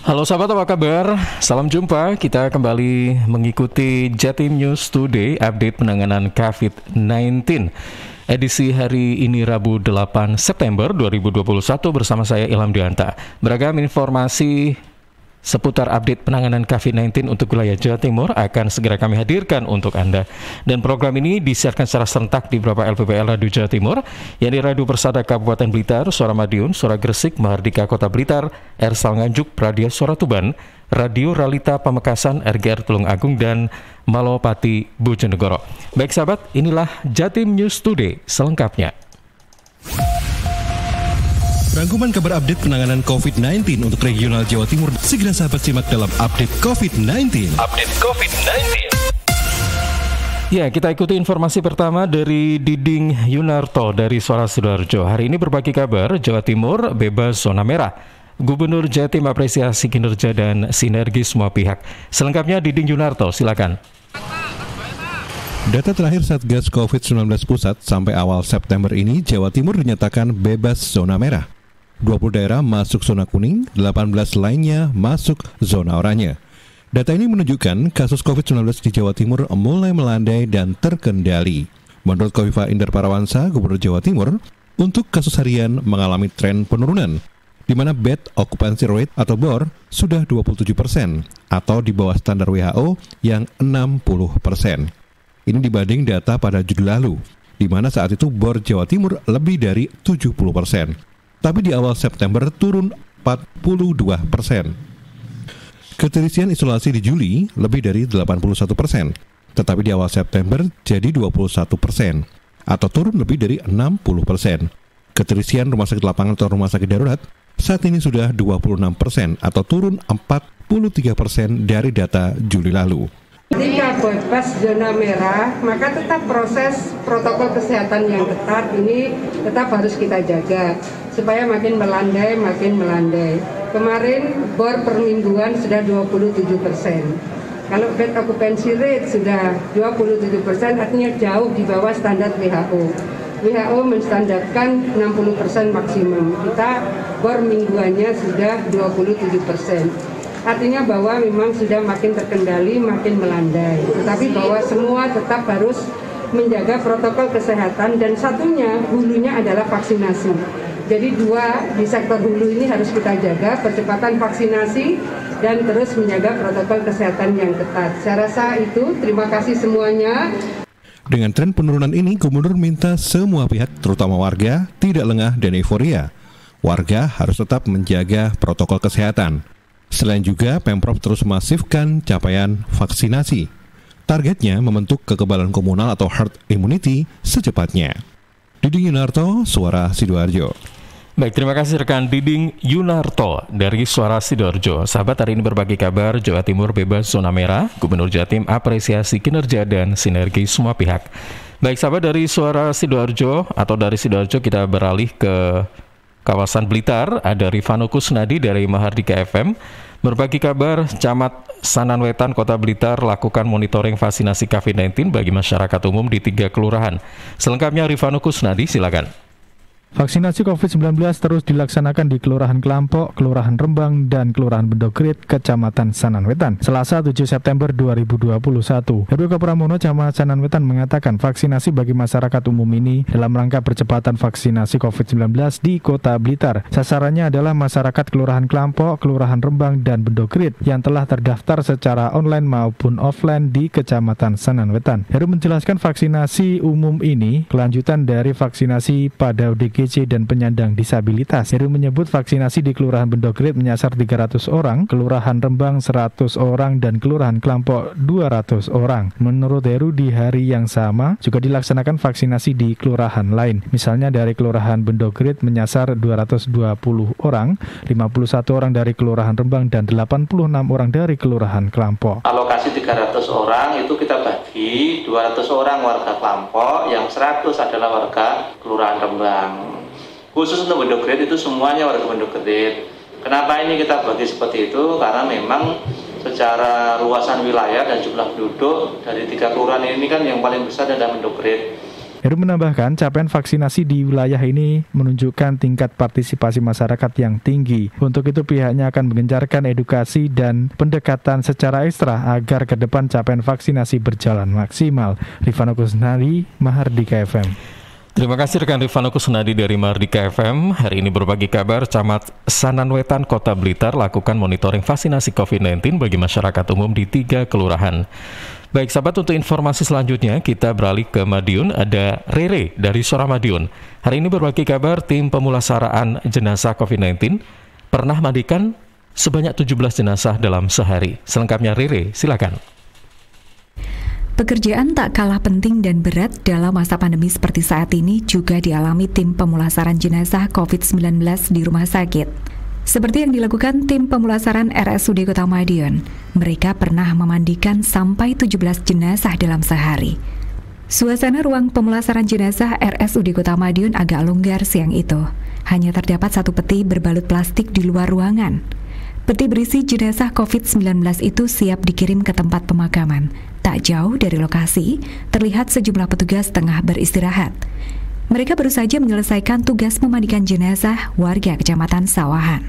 Halo sahabat, apa kabar? Salam jumpa, kita kembali mengikuti Jatim News Today, update penanganan COVID-19. Edisi hari ini Rabu 8 September 2021 bersama saya Ilham Dianta. Beragam informasi seputar update penanganan COVID-19 untuk wilayah Jawa Timur akan segera kami hadirkan untuk Anda. Dan program ini disiarkan secara serentak di beberapa LPPL Radio Jawa Timur, yakni Radio Persada Kabupaten Blitar, Suara Madiun, Suara Gresik, Mahardika Kota Blitar, Ersal Nganjuk, Radio Suara Tuban, Radio Realita Pamekasan, RGR Tulung Agung, dan Malopati Bojonegoro. Baik sahabat, inilah Jatim News Today selengkapnya. Rangkuman kabar update penanganan COVID-19 untuk regional Jawa Timur segera sahabat simak dalam update COVID-19. Ya, kita ikuti informasi pertama dari Diding Yunarto dari Suara Sidoarjo. Hari ini berbagi kabar Jawa Timur bebas zona merah. Gubernur Jatim apresiasi kinerja dan sinergi semua pihak. Selengkapnya Diding Yunarto, silakan. Data terakhir Satgas COVID-19 Pusat sampai awal September ini, Jawa Timur dinyatakan bebas zona merah. 20 daerah masuk zona kuning, 18 lainnya masuk zona oranye. Data ini menunjukkan kasus COVID-19 di Jawa Timur mulai melandai dan terkendali. Menurut Kofifa Indar Parawansa, Gubernur Jawa Timur, untuk kasus harian mengalami tren penurunan, di mana bed occupancy rate atau BOR sudah 27% atau di bawah standar WHO yang 60%. Ini dibanding data pada Juli lalu, di mana saat itu BOR Jawa Timur lebih dari 70%. Tapi di awal September turun 42%. Keterisian isolasi di Juli lebih dari 81%, tetapi di awal September jadi 21%, atau turun lebih dari 60%. Keterisian rumah sakit lapangan atau rumah sakit darurat saat ini sudah 26%, atau turun 43% dari data Juli lalu. Jika bebas zona merah, maka tetap proses protokol kesehatan yang ketat ini tetap harus kita jaga supaya makin melandai. Kemarin BOR per mingguan sudah 27%. Kalau bed occupancy rate sudah 27%, artinya jauh di bawah standar WHO. WHO menstandarkan 60% maksimum. Kita BOR mingguannya sudah 27%. Artinya bahwa memang sudah makin terkendali, makin melandai. Tetapi bahwa semua tetap harus menjaga protokol kesehatan, dan satunya hulunya adalah vaksinasi. Jadi dua di sektor hulu ini harus kita jaga, percepatan vaksinasi dan terus menjaga protokol kesehatan yang ketat. Saya rasa itu, terima kasih semuanya. Dengan tren penurunan ini, Gubernur minta semua pihak, terutama warga, tidak lengah dan euforia. Warga harus tetap menjaga protokol kesehatan. Selain juga, Pemprov terus masifkan capaian vaksinasi. Targetnya membentuk kekebalan komunal atau herd immunity secepatnya. Diding Yunarto, Suara Sidoarjo. Baik, terima kasih rekan Diding Yunarto dari Suara Sidoarjo. Sahabat, hari ini berbagi kabar Jawa Timur bebas zona merah. Gubernur Jatim apresiasi kinerja dan sinergi semua pihak. Baik sahabat, dari Suara Sidoarjo atau dari Sidoarjo kita beralih ke kawasan Blitar. Ada Rifano Kusnadi dari Mahardika FM. Berbagi kabar, Camat Sananwetan Kota Blitar lakukan monitoring vaksinasi COVID-19 bagi masyarakat umum di 3 kelurahan. Selengkapnya Rifano Kusnadi, silakan. Vaksinasi COVID-19 terus dilaksanakan di Kelurahan Kelampok, Kelurahan Rembang, dan Kelurahan Bendogrit, Kecamatan Sananwetan, Selasa 7 September 2021. Heru Pramono, Camat Sananwetan mengatakan vaksinasi bagi masyarakat umum ini dalam rangka percepatan vaksinasi COVID-19 di Kota Blitar. Sasarannya adalah masyarakat Kelurahan Kelampok, Kelurahan Rembang, dan Bendogrit yang telah terdaftar secara online maupun offline di Kecamatan Sananwetan. Heru menjelaskan vaksinasi umum ini kelanjutan dari vaksinasi pada ODGJ dan penyandang disabilitas. Heru menyebut vaksinasi di Kelurahan Bendogrit menyasar 300 orang, Kelurahan Rembang 100 orang, dan Kelurahan Kelampok 200 orang. Menurut Heru, di hari yang sama juga dilaksanakan vaksinasi di kelurahan lain. Misalnya dari Kelurahan Bendogrit menyasar 220 orang, 51 orang dari Kelurahan Rembang, dan 86 orang dari Kelurahan Kelampok. Alokasi 300 orang itu kita bagi 200 orang warga Kelampok, yang 100 adalah warga Kelurahan Rembang. Khusus untuk Bendogrit itu semuanya warga Bendogrit. Kenapa ini kita bagi seperti itu? Karena memang secara luasan wilayah dan jumlah penduduk dari 3 kelurahan ini kan yang paling besar adalah Bendogrit. Heru menambahkan capaian vaksinasi di wilayah ini menunjukkan tingkat partisipasi masyarakat yang tinggi. Untuk itu pihaknya akan menggencarkan edukasi dan pendekatan secara ekstra agar ke depan capaian vaksinasi berjalan maksimal. Rifano Kusnadi, Mahardika FM. Terima kasih rekan Rifano Kusnadi dari Mahardika FM. Hari ini berbagi kabar, Camat Sananwetan Kota Blitar lakukan monitoring vaksinasi COVID-19 bagi masyarakat umum di 3 kelurahan. Baik sahabat, untuk informasi selanjutnya kita beralih ke Madiun. Ada Rere dari Sora Madiun. Hari ini berbagi kabar, tim pemulasaraan jenazah COVID-19 pernah mandikan sebanyak 17 jenazah dalam sehari. Selengkapnya Rere, silakan. Pekerjaan tak kalah penting dan berat dalam masa pandemi seperti saat ini juga dialami tim pemulasaran jenazah COVID-19 di rumah sakit. Seperti yang dilakukan tim pemulasaran RSUD Kota Madiun, mereka pernah memandikan sampai 17 jenazah dalam sehari. Suasana ruang pemulasaran jenazah RSUD Kota Madiun agak longgar siang itu. Hanya terdapat satu peti berbalut plastik di luar ruangan. Peti berisi jenazah COVID-19 itu siap dikirim ke tempat pemakaman. Tak jauh dari lokasi, terlihat sejumlah petugas tengah beristirahat. Mereka baru saja menyelesaikan tugas memandikan jenazah warga Kecamatan Sawahan.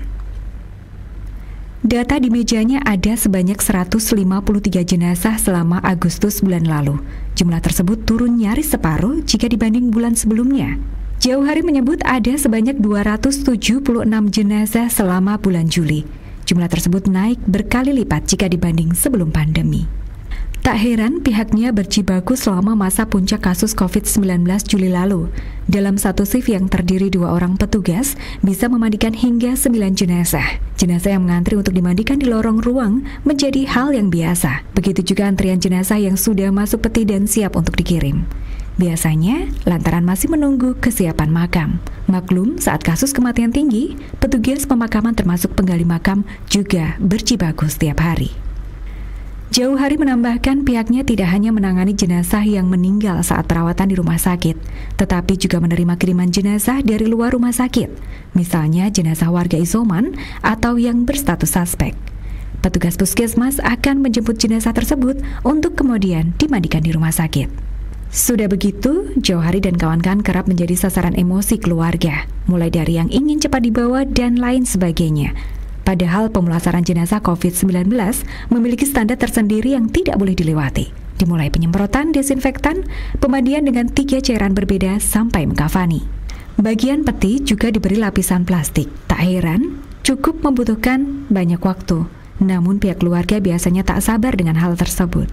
Data di mejanya ada sebanyak 153 jenazah selama Agustus bulan lalu. Jumlah tersebut turun nyaris separuh jika dibanding bulan sebelumnya. Jauh Hari menyebut ada sebanyak 276 jenazah selama bulan Juli. Jumlah tersebut naik berkali lipat jika dibanding sebelum pandemi. Tak heran pihaknya berjibaku selama masa puncak kasus COVID-19 Juli lalu. Dalam satu shift yang terdiri 2 orang petugas bisa memandikan hingga 9 jenazah. Jenazah yang mengantri untuk dimandikan di lorong ruang menjadi hal yang biasa. Begitu juga antrian jenazah yang sudah masuk peti dan siap untuk dikirim. Biasanya, lantaran masih menunggu kesiapan makam. Maklum, saat kasus kematian tinggi, petugas pemakaman termasuk penggali makam juga berjibaku setiap hari. Jauh Hari menambahkan pihaknya tidak hanya menangani jenazah yang meninggal saat perawatan di rumah sakit, tetapi juga menerima kiriman jenazah dari luar rumah sakit, misalnya jenazah warga isoman atau yang berstatus suspek. Petugas puskesmas akan menjemput jenazah tersebut untuk kemudian dimandikan di rumah sakit. Sudah begitu, Jauh Hari dan kawan-kawan kerap menjadi sasaran emosi keluarga, mulai dari yang ingin cepat dibawa dan lain sebagainya. Padahal pemulasaran jenazah COVID-19 memiliki standar tersendiri yang tidak boleh dilewati. Dimulai penyemprotan desinfektan, pemandian dengan 3 cairan berbeda sampai mengkafani. Bagian peti juga diberi lapisan plastik. Tak heran, cukup membutuhkan banyak waktu. Namun pihak keluarga biasanya tak sabar dengan hal tersebut.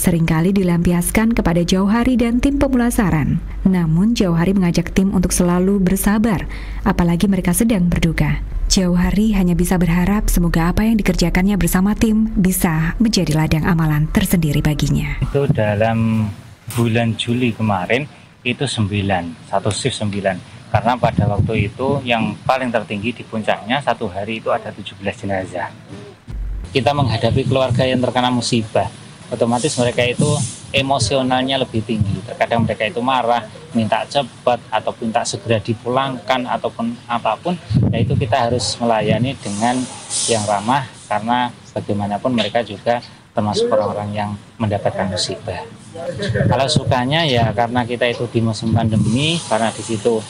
Seringkali dilampiaskan kepada Jauh Hari dan tim pemulasaran. Namun Jauh Hari mengajak tim untuk selalu bersabar, apalagi mereka sedang berduka. Jauh Hari hanya bisa berharap semoga apa yang dikerjakannya bersama tim bisa menjadi ladang amalan tersendiri baginya. Itu dalam bulan Juli kemarin itu 9, satu shift 9. Karena pada waktu itu yang paling tertinggi di puncaknya satu hari itu ada 17 jenazah. Kita menghadapi keluarga yang terkena musibah, otomatis mereka itu emosionalnya lebih tinggi. Terkadang mereka itu marah, minta cepat ataupun tak segera dipulangkan ataupun apapun. Nah itu kita harus melayani dengan yang ramah karena bagaimanapun mereka juga termasuk orang-orang yang mendapatkan musibah. Kalau sukanya ya karena kita itu di musim pandemi, karena di situ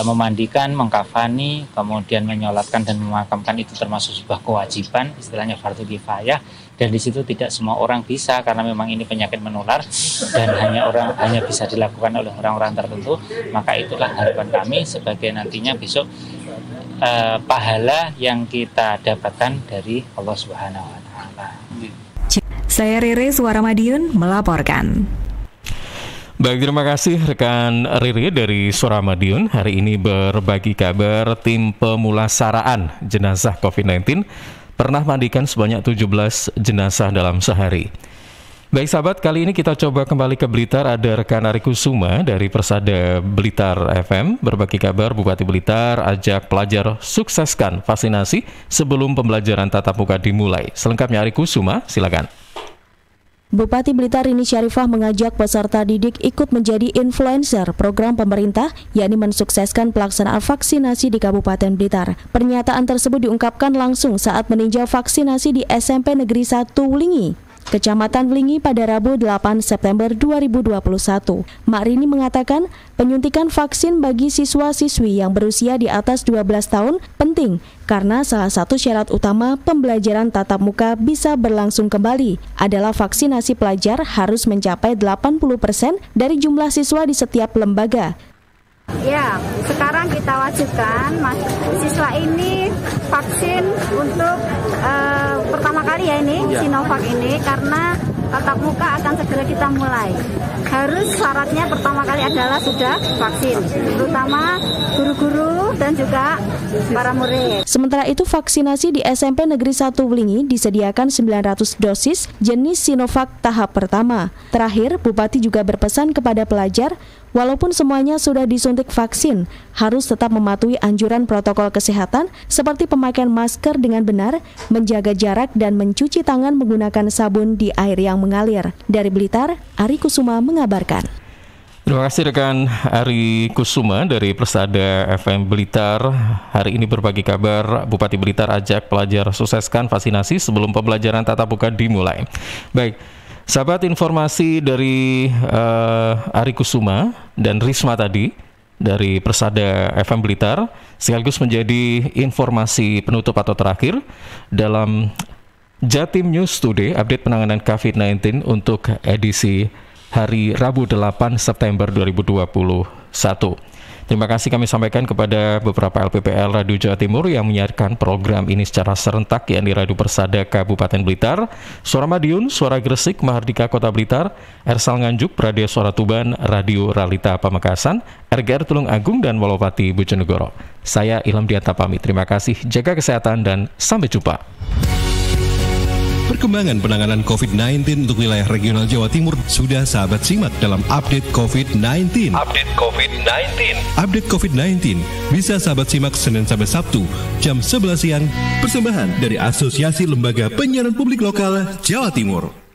memandikan, mengkafani, kemudian menyolatkan dan memakamkan itu termasuk sebuah kewajiban, istilahnya fardhu kifayah, dan di situ tidak semua orang bisa karena memang ini penyakit menular dan hanya bisa dilakukan oleh orang-orang tertentu. Maka itulah harapan kami sebagai nantinya besok pahala yang kita dapatkan dari Allah Subhanahu wa taala. Saya Rere, Suara Madiun melaporkan. Baik, terima kasih rekan Riri dari Sora Madiun. Hari ini berbagi kabar tim pemulasaraan jenazah COVID-19 pernah mandikan sebanyak 17 jenazah dalam sehari. Baik sahabat, kali ini kita coba kembali ke Blitar. Ada rekan Ari Kusuma dari Persada Blitar FM berbagi kabar Bupati Blitar ajak pelajar sukseskan vaksinasi sebelum pembelajaran tatap muka dimulai. Selengkapnya Ari Kusuma, silakan. Bupati Blitar Rini Syarifah mengajak peserta didik ikut menjadi influencer program pemerintah, yakni mensukseskan pelaksanaan vaksinasi di Kabupaten Blitar. Pernyataan tersebut diungkapkan langsung saat meninjau vaksinasi di SMP Negeri 1 Wulingi. Kecamatan Wlingi pada Rabu 8 September 2021. Mak Rini mengatakan penyuntikan vaksin bagi siswa-siswi yang berusia di atas 12 tahun penting karena salah satu syarat utama pembelajaran tatap muka bisa berlangsung kembali adalah vaksinasi pelajar harus mencapai 80% dari jumlah siswa di setiap lembaga. Ya, sekarang kita wajibkan siswa ini vaksin untuk pertama kali ya ini, Sinovac ini, karena tatap muka akan segera kita mulai. Harus syaratnya pertama kali adalah sudah vaksin, terutama guru-guru dan juga para murid. Sementara itu vaksinasi di SMP Negeri 1 Wlingi disediakan 900 dosis jenis Sinovac tahap pertama. Terakhir, Bupati juga berpesan kepada pelajar, walaupun semuanya sudah disuntik vaksin, harus tetap mematuhi anjuran protokol kesehatan seperti pemakaian masker dengan benar, menjaga jarak dan mencuci tangan menggunakan sabun di air yang mengalir. Dari Blitar, Ari Kusuma mengabarkan. Terima kasih rekan Ari Kusuma dari Persada FM Blitar. Hari ini berbagi kabar, Bupati Blitar ajak pelajar sukseskan vaksinasi sebelum pembelajaran tatap muka dimulai. Baik, sahabat, informasi dari Ari Kusuma dan Risma tadi dari Persada FM Blitar sekaligus menjadi informasi penutup atau terakhir dalam Jatim News Today, update penanganan COVID-19 untuk edisi hari Rabu 8 September 2021. Terima kasih kami sampaikan kepada beberapa LPPL Radio Jawa Timur yang menyiarkan program ini secara serentak, yakni Radio Persada Kabupaten Blitar, Suara Madiun, Suara Gresik, Mahardika Kota Blitar, Ersal Nganjuk, Radio Suara Tuban, Radio Ralita Pamekasan, RGR Tulung Agung, dan Wolopati Bojonegoro. Saya Ilham Dianta pamit. Terima kasih, jaga kesehatan, dan sampai jumpa. Perkembangan penanganan COVID-19 untuk wilayah regional Jawa Timur sudah sahabat simak dalam Update COVID-19. Update COVID-19 bisa sahabat simak Senin sampai Sabtu jam 11 siang. Persembahan dari Asosiasi Lembaga Penyiaran Publik Lokal Jawa Timur.